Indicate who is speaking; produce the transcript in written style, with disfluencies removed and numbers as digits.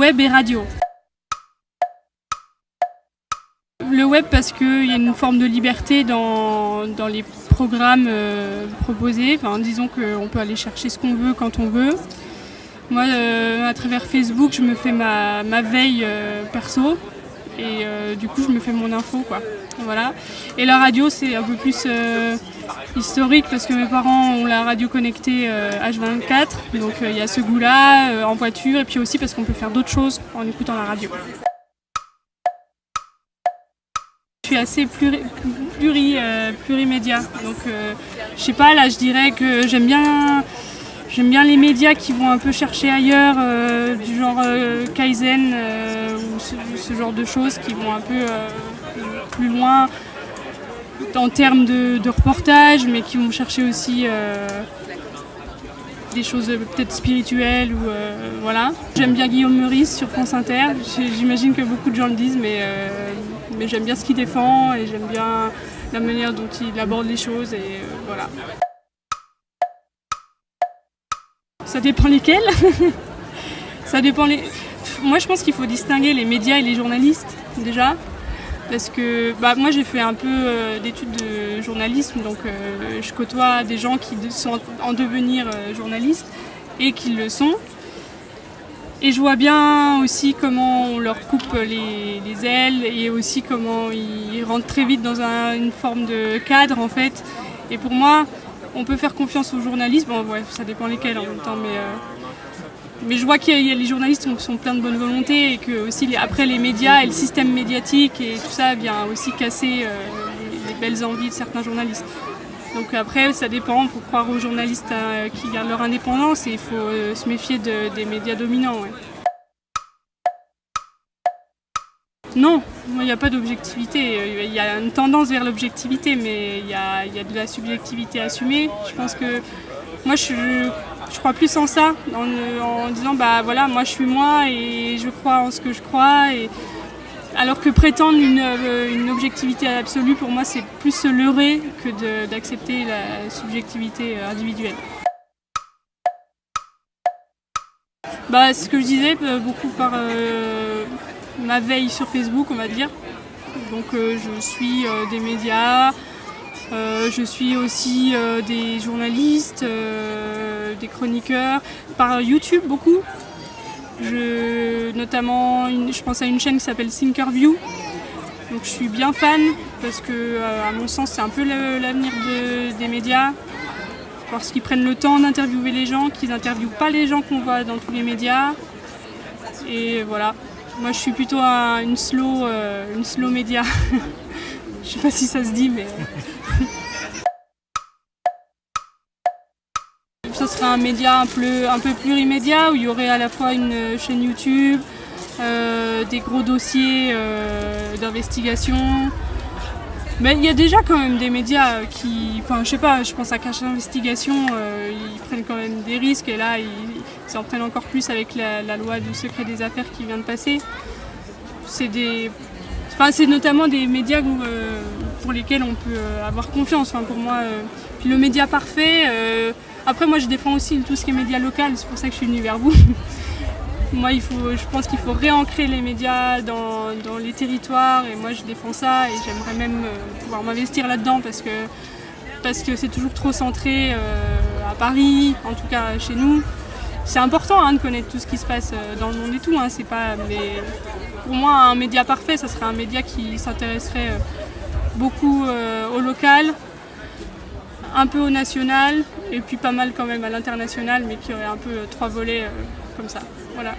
Speaker 1: web et radio. Le web parce qu'il y a une forme de liberté dans les programmes proposés. Enfin, disons qu'on peut aller chercher ce qu'on veut quand on veut. Moi, à travers Facebook, je me fais ma veille perso et du coup, je me fais mon info, quoi. Voilà. Et la radio, c'est un peu plus historique parce que mes parents ont la radio connectée H24. Donc, il y a ce goût-là en voiture et puis aussi parce qu'on peut faire d'autres choses en écoutant la radio. Je suis assez plurimédia, donc je sais pas, là je dirais que j'aime bien les médias qui vont un peu chercher ailleurs, du genre Kaizen ou ce genre de choses qui vont un peu plus loin en termes de reportage, mais qui vont chercher aussi des choses peut-être spirituelles ou voilà. J'aime bien Guillaume Meurice sur France Inter, j'imagine que beaucoup de gens le disent, mais j'aime bien ce qu'il défend et j'aime bien la manière dont il aborde les choses et voilà. Ça dépend lesquels. Ça dépend les... Moi je pense qu'il faut distinguer les médias et les journalistes déjà. Parce que moi j'ai fait un peu d'études de journalisme, donc je côtoie des gens qui sont en devenir journalistes et qui le sont. Et je vois bien aussi comment on leur coupe les ailes et aussi comment ils rentrent très vite dans une forme de cadre en fait. Et pour moi, on peut faire confiance aux journalistes, bon ouais, ça dépend lesquels en même temps, mais je vois qu'il y a les journalistes qui sont pleins de bonne volonté et que aussi après les médias et le système médiatique et tout ça vient aussi casser les belles envies de certains journalistes. Donc après ça dépend, il faut croire aux journalistes qui gardent leur indépendance et il faut se méfier des médias dominants. Ouais. Non, il n'y a pas d'objectivité. Il y a une tendance vers l'objectivité, mais il y a de la subjectivité assumée. Je pense que moi je crois plus en ça, en disant voilà, moi je suis moi et je crois en ce que je crois. Alors que prétendre une objectivité absolue, pour moi c'est plus se leurrer que d'accepter la subjectivité individuelle. Ce que je disais, beaucoup par ma veille sur Facebook, on va dire. Donc je suis des médias, je suis aussi des journalistes, des chroniqueurs, par YouTube beaucoup. Notamment, je pense à une chaîne qui s'appelle Thinkerview. Donc je suis bien fan parce que, à mon sens, c'est un peu l'avenir des médias. Parce qu'ils prennent le temps d'interviewer les gens, qu'ils n'interviewent pas les gens qu'on voit dans tous les médias. Et voilà. Moi, je suis plutôt une slow média. Je sais pas si ça se dit, mais... Ça serait un média un peu plurimédia où il y aurait à la fois une chaîne YouTube, des gros dossiers d'investigation. Mais il y a déjà quand même des médias qui... Enfin, je sais pas, je pense à Cache Investigation, ils prennent quand même des risques et là, ils en prennent encore plus avec la loi du secret des affaires qui vient de passer. C'est notamment des médias pour lesquels on peut avoir confiance. Enfin, pour moi, puis le média parfait... Après, moi, je défends aussi tout ce qui est média local, c'est pour ça que je suis venue vers vous. Moi, je pense qu'il faut réancrer les médias dans les territoires et moi, je défends ça et j'aimerais même pouvoir m'investir là-dedans parce que c'est toujours trop centré à Paris, en tout cas chez nous. C'est important de connaître tout ce qui se passe dans le monde et tout, mais pour moi, un média parfait, ça serait un média qui s'intéresserait beaucoup au local, un peu au national et puis pas mal quand même à l'international, mais qui aurait un peu 3 volets comme ça. Voilà.